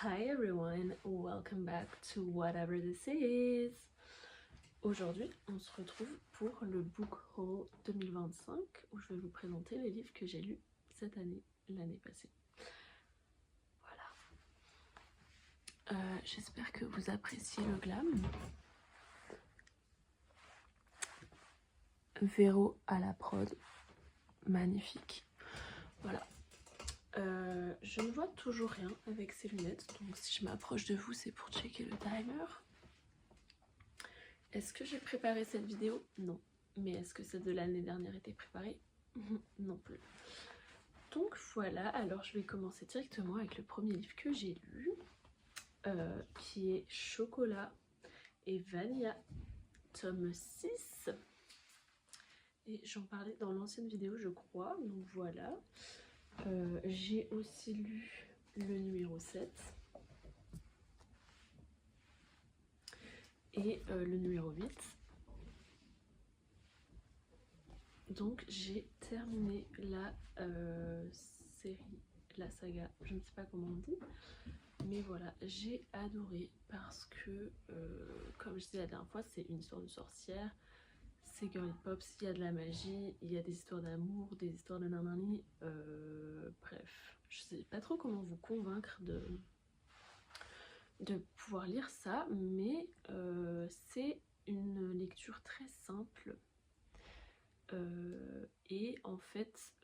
Hi everyone, welcome back to whatever this is. Aujourd'hui, on se retrouve pour le book haul 2025 où je vais vous présenter les livres que j'ai lus cette année, l'année passée. Voilà. J'espère que vous appréciez le glam. Véro à la prod, magnifique. Voilà. Je ne vois toujours rien avec ces lunettes, donc si je m'approche de vous, c'est pour checker le timer. Est-ce que j'ai préparé cette vidéo? Non. Mais est-ce que celle de l'année dernière était préparée? Non plus. Donc voilà, alors je vais commencer directement avec le premier livre que j'ai lu, qui est Chocolat et Vanilla, tome 6. Et j'en parlais dans l'ancienne vidéo, je crois, donc voilà. J'ai aussi lu le numéro 7 et le numéro 8. Donc j'ai terminé la série, la saga, je ne sais pas comment on dit, mais voilà, j'ai adoré parce que, comme je disais la dernière fois, c'est une histoire de sorcière, c'est girly pop, il y a de la magie, il y a des histoires d'amour, des histoires de nanani, bref, je sais pas trop comment vous convaincre de pouvoir lire ça, mais c'est une lecture très simple. Et en fait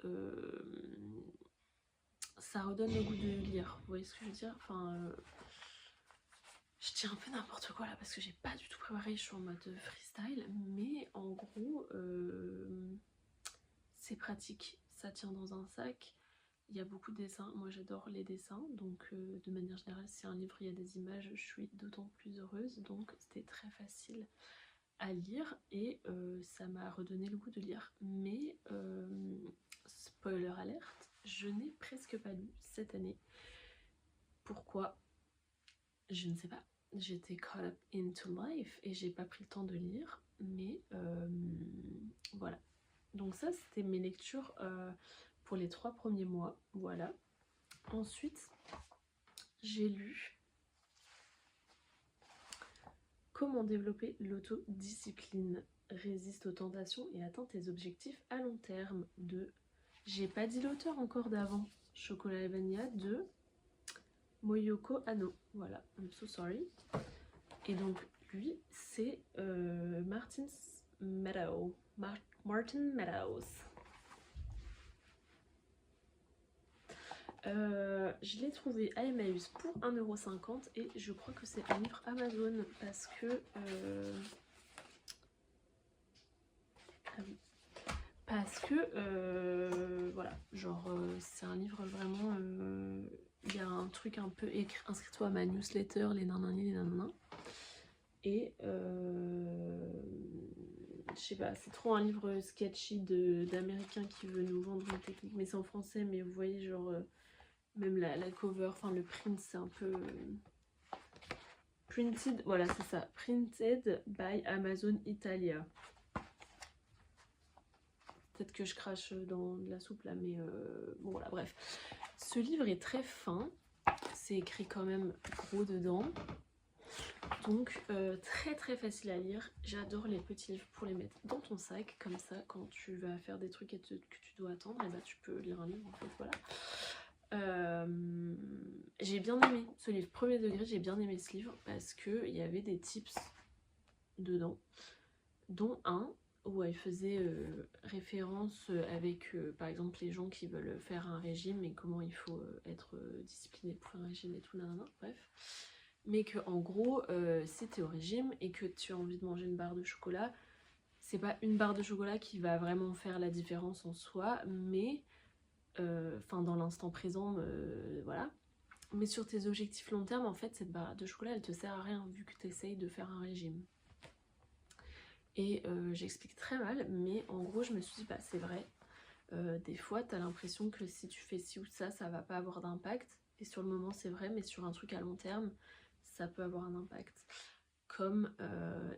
ça redonne le goût de lire, vous voyez ce que je veux dire, enfin je dis un peu n'importe quoi là parce que j'ai pas du tout préparé, je suis en mode freestyle, mais en gros c'est pratique, ça tient dans un sac, il y a beaucoup de dessins, moi j'adore les dessins, donc de manière générale si un livre il y a des images je suis d'autant plus heureuse, donc c'était très facile à lire et ça m'a redonné le goût de lire. Mais spoiler alerte, je n'ai presque pas lu cette année. Pourquoi? Je ne sais pas. J'étais caught up into life et j'ai pas pris le temps de lire, mais voilà. Donc ça c'était mes lectures pour les 3 premiers mois, voilà. Ensuite j'ai lu Comment développer l'autodiscipline, résiste aux tentations et atteint tes objectifs à long terme de, j'ai pas dit l'auteur encore d'avant, Chocolat et Vanilla, de Moyoko Hano. Voilà, I'm so sorry. Et donc lui c'est Martin Meadows. Je l'ai trouvé à Emmaüs pour 1,50 € et je crois que c'est un livre Amazon parce que voilà, genre c'est un livre vraiment, il y a un truc un peu écrit, inscris-toi à ma newsletter, les nanani, les nanana, et je sais pas, c'est trop un livre sketchy d'américain qui veut nous vendre une technique, mais c'est en français, mais vous voyez genre même la cover, enfin le print c'est un peu printed, voilà c'est ça, printed by Amazon Italia. Peut-être que je crache dans de la soupe là, mais bon voilà, bref. Ce livre est très fin, c'est écrit quand même gros dedans, donc très très facile à lire. J'adore les petits livres pour les mettre dans ton sac, comme ça quand tu vas faire des trucs que tu dois attendre, et bah tu peux lire un livre en fait, voilà. J'ai bien aimé ce livre, premier degré, j'ai bien aimé ce livre parce qu'il y avait des tips dedans, dont un où elle faisait référence avec par exemple les gens qui veulent faire un régime et comment il faut être discipliné pour un régime et tout, nanana, bref. Mais que en gros, si t'es au régime et que tu as envie de manger une barre de chocolat, c'est pas une barre de chocolat qui va vraiment faire la différence en soi, mais enfin dans l'instant présent, voilà. Mais sur tes objectifs long terme, en fait, cette barre de chocolat, elle te sert à rien vu que tu essayes de faire un régime. Et j'explique très mal, mais en gros je me suis dit bah c'est vrai, des fois t'as l'impression que si tu fais ci ou ça, ça va pas avoir d'impact, et sur le moment c'est vrai, mais sur un truc à long terme ça peut avoir un impact. Comme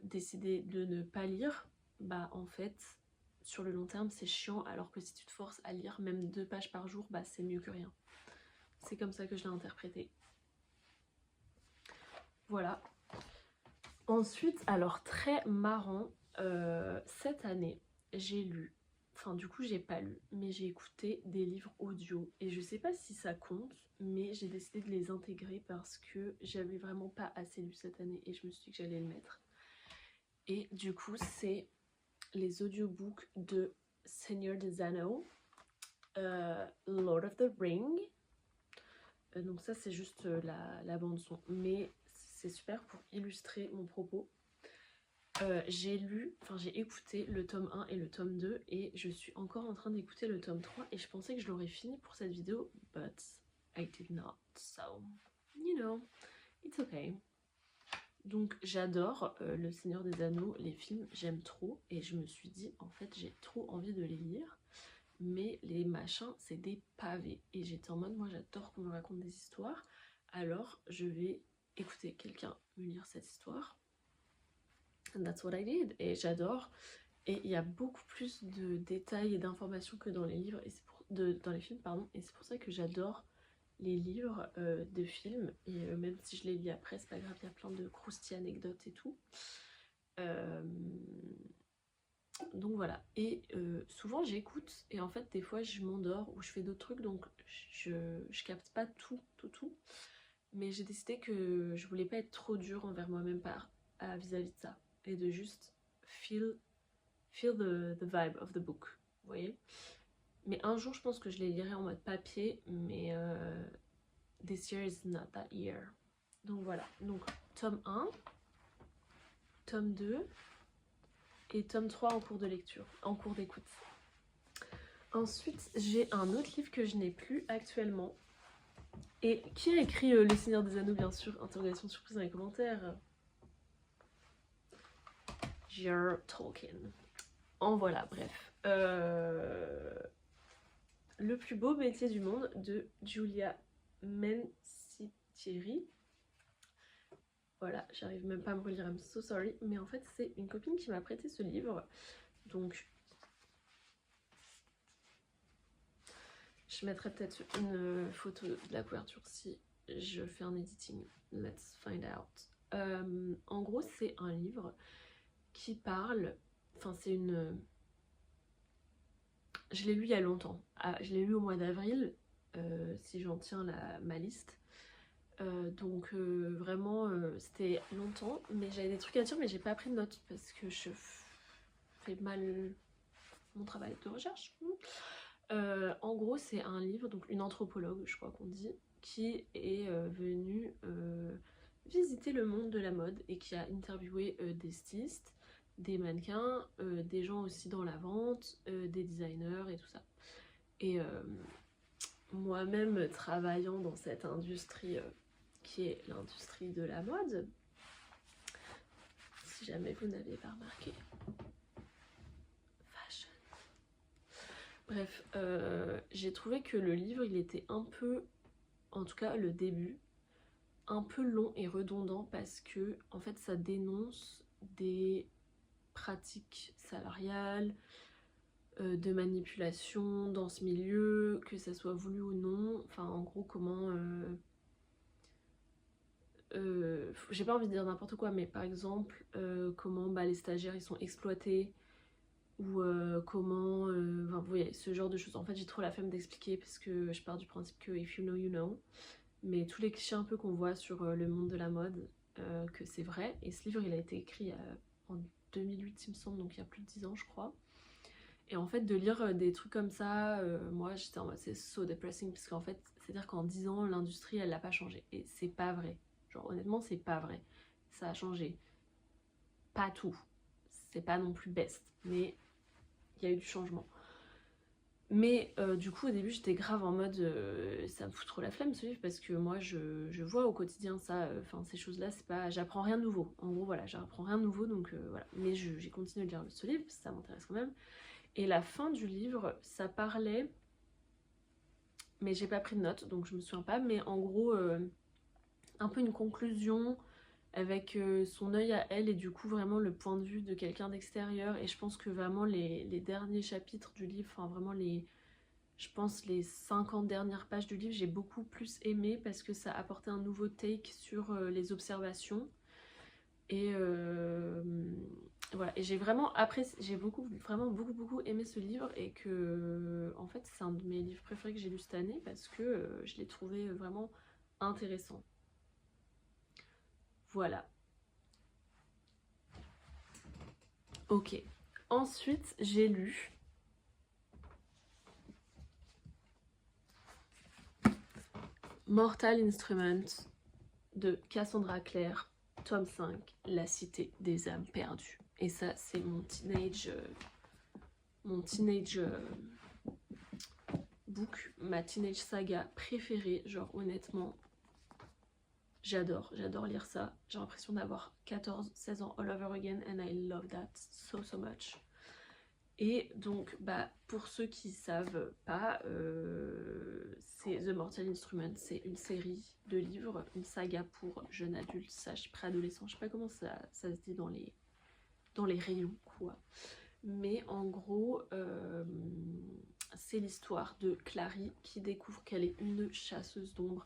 décider de ne pas lire, bah en fait sur le long terme c'est chiant, alors que si tu te forces à lire même 2 pages par jour, bah c'est mieux que rien. C'est comme ça que je l'ai interprété. Voilà. Ensuite, alors très marrant, cette année, j'ai lu, enfin du coup j'ai pas lu, mais j'ai écouté des livres audio et je sais pas si ça compte, mais j'ai décidé de les intégrer parce que j'avais vraiment pas assez lu cette année et je me suis dit que j'allais le mettre. Et du coup c'est les audiobooks de Seigneur des Anneaux, Lord of the Ring. Donc ça c'est juste la bande son, mais c'est super pour illustrer mon propos. J'ai écouté le tome 1 et le tome 2 et je suis encore en train d'écouter le tome 3 et je pensais que je l'aurais fini pour cette vidéo, but I did not, so you know, it's okay. Donc j'adore Le Seigneur des Anneaux, les films, j'aime trop et je me suis dit en fait j'ai trop envie de les lire, mais les machins c'est des pavés et j'étais en mode moi j'adore qu'on me raconte des histoires, alors je vais écouter quelqu'un me lire cette histoire. And that's what I did. Et j'adore. Et il y a beaucoup plus de détails et d'informations que dans les livres, et dans les films, pardon. Et c'est pour ça que j'adore les livres de films. Et même si je les lis après, c'est pas grave, il y a plein de croustilles anecdotes et tout. Donc voilà. Et souvent j'écoute, et en fait des fois je m'endors ou je fais d'autres trucs, donc je capte pas tout. Mais j'ai décidé que je voulais pas être trop dure envers moi-même vis-à-vis de ça. Et de juste feel the vibe of the book, vous voyez. Mais un jour je pense que je les lirai en mode papier, mais this year is not that year. Donc voilà, donc tome 1, tome 2 et tome 3 en cours de lecture, en cours d'écoute. Ensuite j'ai un autre livre que je n'ai plus actuellement. Et qui a écrit Le Seigneur des Anneaux, bien sûr, interrogation surprise dans les commentaires. J.R. Tolkien. En voilà, bref. Le plus beau métier du monde de Giulia Mencitieri. Voilà, j'arrive même pas à me relire, I'm so sorry. Mais en fait, c'est une copine qui m'a prêté ce livre. Donc, je mettrai peut-être une photo de la couverture si je fais un editing. Let's find out. En gros, c'est un livre qui parle... Enfin, c'est une... Je l'ai lu il y a longtemps. Je l'ai lu au mois d'avril, si j'en tiens ma liste. Donc vraiment, c'était longtemps. Mais j'avais des trucs à dire, mais j'ai pas pris de notes parce que je fais mal mon travail de recherche. En gros, c'est un livre, donc une anthropologue, je crois qu'on dit, qui est venue visiter le monde de la mode et qui a interviewé des stylistes, des mannequins, des gens aussi dans la vente, des designers et tout ça. Et moi-même travaillant dans cette industrie qui est l'industrie de la mode, si jamais vous n'avez pas remarqué, fashion. Bref, j'ai trouvé que le livre il était un peu, en tout cas le début, un peu long et redondant parce que en fait ça dénonce des pratiques salariales, de manipulation dans ce milieu, que ça soit voulu ou non. Enfin en gros comment... j'ai pas envie de dire n'importe quoi, mais par exemple comment les stagiaires ils sont exploités, ou comment... enfin, vous voyez, ce genre de choses. En fait j'ai trop la flemme d'expliquer parce que je pars du principe que if you know you know. Mais tous les clichés un peu qu'on voit sur le monde de la mode, que c'est vrai. Et ce livre il a été écrit en 2008 il me semble, donc il y a plus de 10 ans je crois. Et en fait de lire des trucs comme ça, moi j'étais en mode c'est so depressing, parce qu'en fait c'est à dire qu'en 10 ans l'industrie elle l'a pas changé. Et c'est pas vrai, genre honnêtement c'est pas vrai. Ça a changé, pas tout, c'est pas non plus best, mais il y a eu du changement. Mais du coup au début j'étais grave en mode ça me fout trop la flemme ce livre, parce que moi je vois au quotidien ça, enfin ces choses là, c'est pas, j'apprends rien de nouveau, en gros voilà, j'apprends rien de nouveau, donc voilà. Mais j'ai continué de lire ce livre parce que ça m'intéresse quand même. Et la fin du livre ça parlait, mais j'ai pas pris de notes donc je me souviens pas, mais en gros un peu une conclusion avec son œil à elle, et du coup vraiment le point de vue de quelqu'un d'extérieur. Et je pense que vraiment les derniers chapitres du livre, enfin vraiment je pense les 50 dernières pages du livre, j'ai beaucoup plus aimé parce que ça apportait un nouveau take sur les observations. Et voilà, et j'ai vraiment apprécié, j'ai vraiment beaucoup aimé ce livre, et que en fait c'est un de mes livres préférés que j'ai lu cette année parce que je l'ai trouvé vraiment intéressant. Voilà. Ok. Ensuite, j'ai lu Mortal Instruments de Cassandra Clare, tome 5, La Cité des âmes perdues. Et ça, c'est mon teenage book, ma teenage saga préférée. Genre, honnêtement, j'adore lire ça. J'ai l'impression d'avoir 14-16 ans all over again, and I love that so much. Et donc, bah, pour ceux qui savent pas, c'est The Mortal Instrument, c'est une série de livres, une saga pour jeunes adultes, préadolescents, je sais pas comment ça se dit dans les rayons, quoi. Mais en gros, c'est l'histoire de Clary qui découvre qu'elle est une chasseuse d'ombre.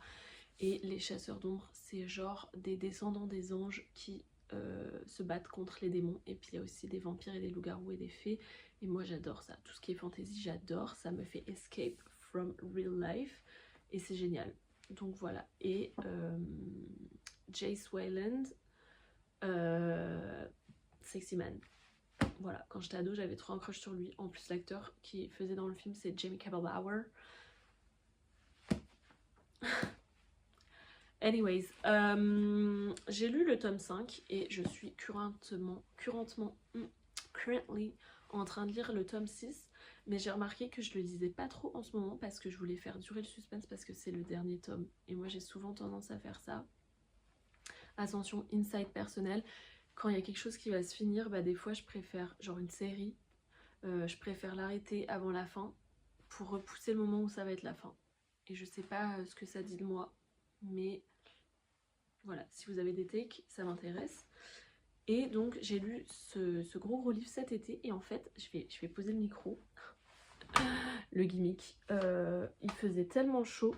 Et les chasseurs d'ombre, c'est genre des descendants des anges qui se battent contre les démons. Et puis il y a aussi des vampires et des loups-garous et des fées. Et moi j'adore ça. Tout ce qui est fantasy, j'adore. Ça me fait escape from real life. Et c'est génial. Donc voilà. Et Jace Wayland, Sexy Man. Voilà, quand j'étais ado, j'avais trop un crush sur lui. En plus, l'acteur qui faisait dans le film, c'est Jamie Bauer. Anyways, j'ai lu le tome 5 et je suis currently en train de lire le tome 6. Mais j'ai remarqué que je le lisais pas trop en ce moment parce que je voulais faire durer le suspense parce que c'est le dernier tome. Et moi, j'ai souvent tendance à faire ça. Attention, insight personnel. Quand il y a quelque chose qui va se finir, bah des fois, je préfère, genre une série, je préfère l'arrêter avant la fin pour repousser le moment où ça va être la fin. Et je sais pas ce que ça dit de moi, mais voilà, si vous avez des takes, ça m'intéresse. Et donc j'ai lu ce gros livre cet été, et en fait, je vais poser le micro, le gimmick. Il faisait tellement chaud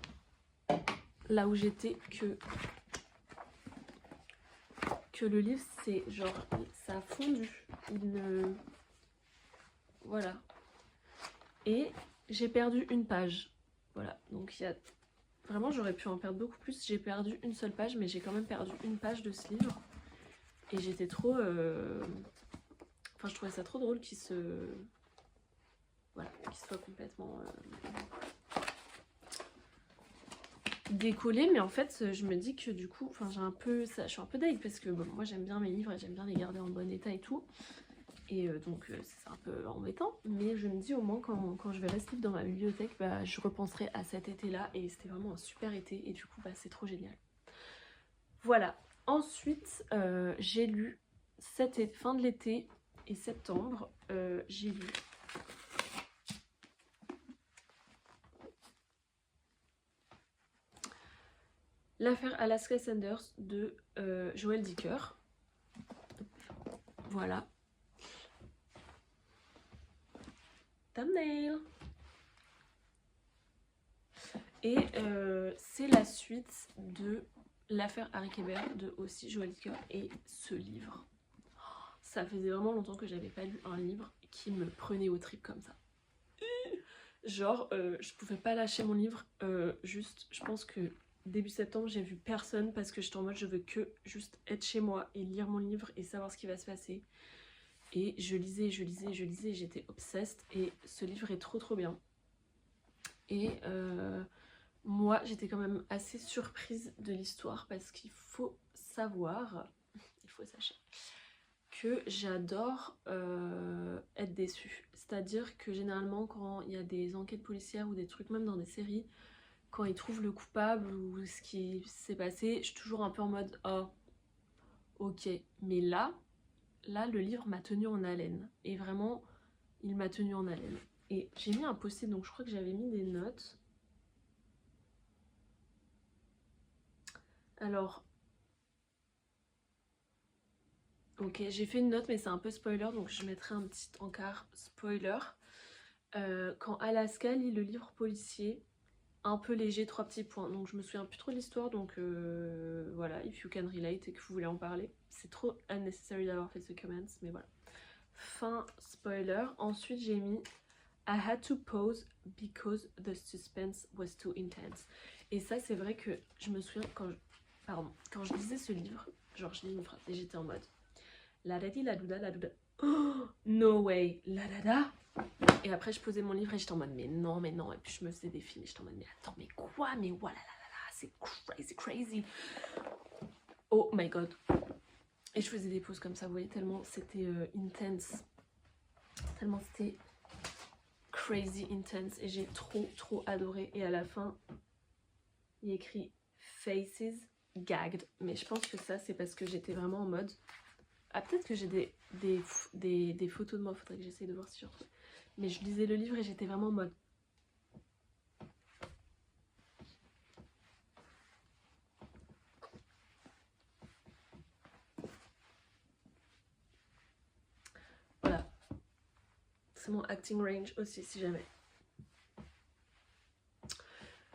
là où j'étais que le livre, c'est genre, ça a fondu. Voilà. Et j'ai perdu une page. Voilà, donc il y a... Vraiment, j'aurais pu en perdre beaucoup plus. J'ai perdu une seule page, mais j'ai quand même perdu une page de ce livre. Et j'étais trop... Enfin, je trouvais ça trop drôle qu'il voilà, qu'il soit complètement décollé. Mais en fait, je me dis que du coup, enfin, je suis un peu deg parce que bon, moi j'aime bien mes livres et j'aime bien les garder en bon état et tout. Et donc c'est un peu embêtant, mais je me dis au moins quand je verrai ce livre dans ma bibliothèque, bah, je repenserai à cet été-là, et c'était vraiment un super été, et du coup bah, c'est trop génial. Voilà, ensuite j'ai lu fin de l'été et septembre, j'ai lu L'affaire Alaska Sanders de Joël Dicker. Voilà. Thumbnail. Et c'est la suite de l'affaire Harry Kéber de aussi Joël Dicker. Et ce livre, ça faisait vraiment longtemps que j'avais pas lu un livre qui me prenait au trip comme ça. Genre, je pouvais pas lâcher mon livre. Juste, je pense que début septembre, j'ai vu personne parce que j'étais en mode je veux que juste être chez moi et lire mon livre et savoir ce qui va se passer. Et je lisais, j'étais obsessed, et ce livre est trop bien. Et moi, j'étais quand même assez surprise de l'histoire parce qu'il faut savoir, il faut sachez, que j'adore être déçue. C'est-à-dire que généralement, quand il y a des enquêtes policières ou des trucs, même dans des séries, quand ils trouvent le coupable ou ce qui s'est passé, je suis toujours un peu en mode oh, ok. Mais là, le livre m'a tenue en haleine. Et vraiment, il m'a tenue en haleine. Et j'ai mis un post-it, donc je crois que j'avais mis des notes. Alors, ok, j'ai fait une note, mais c'est un peu spoiler, donc je mettrai un petit encart spoiler. Quand Alaska lit le livre policier, un peu léger, 3 petits points. Donc je me souviens plus trop de l'histoire, donc voilà, if you can relate et que vous voulez en parler. C'est trop unnecessary d'avoir fait ce comment, mais voilà. Fin spoiler. Ensuite j'ai mis I had to pause because the suspense was too intense. Et ça c'est vrai que je me souviens quand je lisais ce livre, genre je lis une phrase et j'étais en mode la dadi la douda la douda. Oh, no way, la dada. Et après je posais mon livre et j'étais en mode mais non, et puis je me faisais des films et j'étais en mode mais attends, mais quoi, mais voilà, c'est crazy. Oh my god. Et je faisais des pauses comme ça, vous voyez, tellement c'était intense, tellement c'était crazy intense, et j'ai trop adoré. Et à la fin il y a écrit faces gagged, mais je pense que ça c'est parce que j'étais vraiment en mode peut-être que j'ai des photos de moi, faudrait que j'essaye de voir si je retrouve. Mais je lisais le livre et j'étais vraiment en mode voilà. C'est mon acting range aussi si jamais.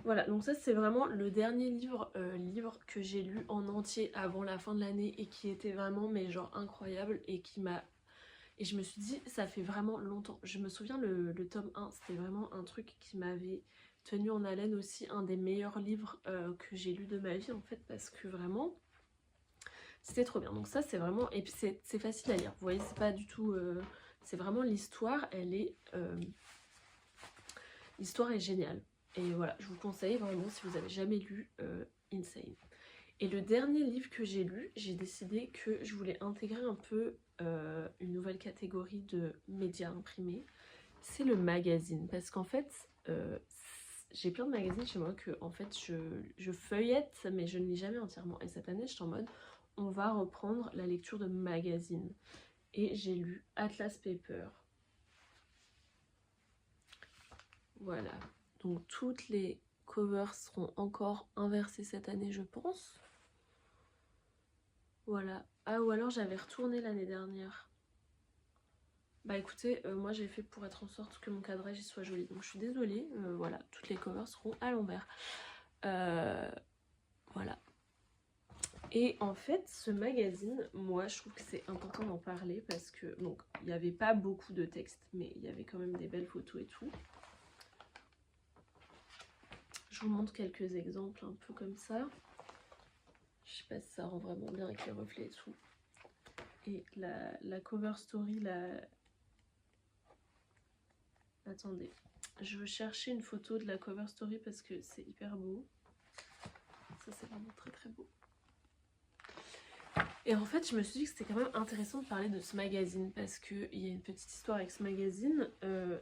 Voilà, donc ça c'est vraiment le dernier livre que j'ai lu en entier avant la fin de l'année et qui était vraiment mais genre incroyable et qui m'a... Et je me suis dit, ça fait vraiment longtemps. Je me souviens le tome 1, c'était vraiment un truc qui m'avait tenu en haleine aussi, un des meilleurs livres que j'ai lu de ma vie en fait, parce que vraiment, c'était trop bien. Donc ça c'est vraiment... Et puis c'est facile à lire, vous voyez, c'est pas du tout... c'est vraiment l'histoire, l'histoire est géniale. Et voilà, je vous conseille vraiment si vous avez jamais lu Insane. Et le dernier livre que j'ai lu, j'ai décidé que je voulais intégrer un peu une nouvelle catégorie de médias imprimés. C'est le magazine. Parce qu'en fait, j'ai plein de magazines chez moi que en fait je feuillette, mais je ne lis jamais entièrement. Et cette année, je suis en mode, on va reprendre la lecture de magazines. Et j'ai lu Atlas Paper. Voilà. Donc toutes les covers seront encore inversées cette année, je pense. Voilà. Ah, ou alors j'avais retourné l'année dernière. Bah écoutez, moi j'ai fait pour être en sorte que mon cadrage soit joli. Donc je suis désolée, voilà, toutes les covers seront à l'envers. Voilà. Et en fait, ce magazine, moi je trouve que c'est important d'en parler parce que, donc, il n'y avait pas beaucoup de texte, mais il y avait quand même des belles photos et tout. Je vous montre quelques exemples un peu comme ça. Je sais pas si ça rend vraiment bien avec les reflets et tout. Et la cover story, attendez, je veux chercher une photo de la cover story parce que c'est hyper beau. Ça c'est vraiment très beau. Et en fait je me suis dit que c'était quand même intéressant de parler de ce magazine parce qu'il y a une petite histoire avec ce magazine.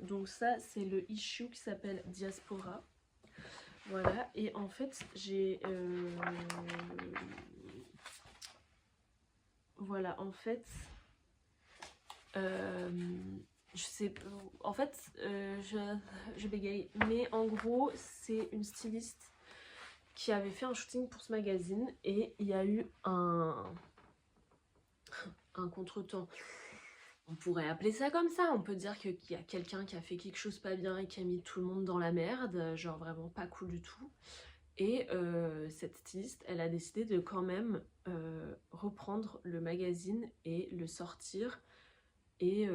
Donc ça c'est le issue qui s'appelle Diaspora. Voilà, et en fait j'ai... voilà, en fait... je sais, en fait, je bégaye, mais en gros, c'est une styliste qui avait fait un shooting pour ce magazine et il y a eu un contretemps. On pourrait appeler ça comme ça, on peut dire qu'il y a quelqu'un qui a fait quelque chose pas bien et qui a mis tout le monde dans la merde, genre vraiment pas cool du tout. Et cette styliste, elle a décidé de quand même reprendre le magazine et le sortir. Et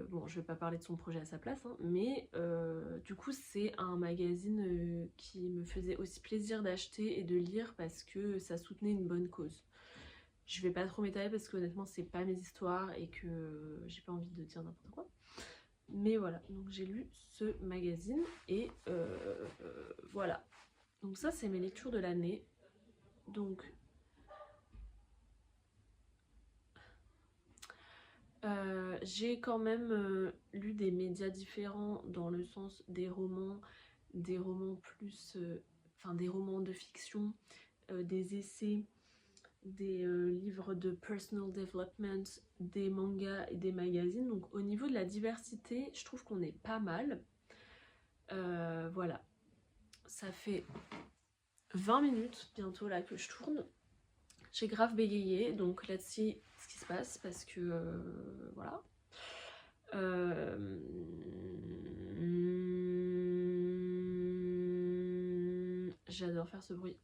bon, je vais pas parler de son projet à sa place, hein, mais du coup c'est un magazine qui me faisait aussi plaisir d'acheter et de lire parce que ça soutenait une bonne cause. Je vais pas trop m'étaler parce que honnêtement c'est pas mes histoires et que j'ai pas envie de dire n'importe quoi. Mais voilà, donc j'ai lu ce magazine et voilà. Donc ça c'est mes lectures de l'année. Donc j'ai quand même lu des médias différents dans le sens des romans plus... enfin des romans de fiction, des essais, des livres de personal development, des mangas et des magazines. Donc au niveau de la diversité, je trouve qu'on est pas mal. Voilà. Ça fait 20 minutes bientôt là que je tourne. J'ai grave bégayé, donc là-dessus ce qui se passe parce que voilà. J'adore faire ce bruit.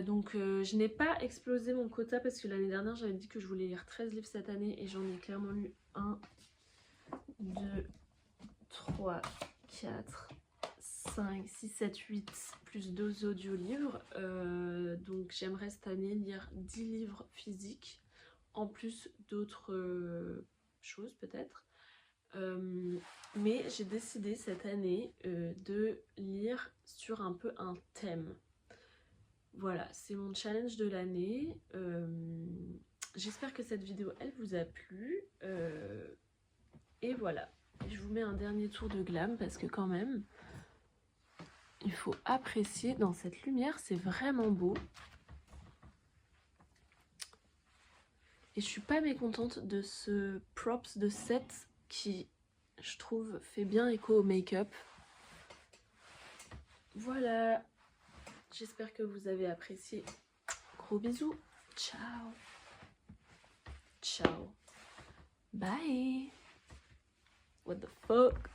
Donc je n'ai pas explosé mon quota parce que l'année dernière j'avais dit que je voulais lire 13 livres cette année et j'en ai clairement lu 1, 2, 3, 4, 5, 6, 7, 8 plus 2 audiolivres. Donc j'aimerais cette année lire 10 livres physiques en plus d'autres choses peut-être. Mais j'ai décidé cette année de lire sur un peu un thème. Voilà, c'est mon challenge de l'année. J'espère que cette vidéo, elle vous a plu. Et voilà, je vous mets un dernier tour de glam parce que quand même, il faut apprécier dans cette lumière, c'est vraiment beau. Et je suis pas mécontente de ce props de set qui, je trouve, fait bien écho au make-up. Voilà. J'espère que vous avez apprécié. Gros bisous. Ciao. Ciao. Bye. What the fuck?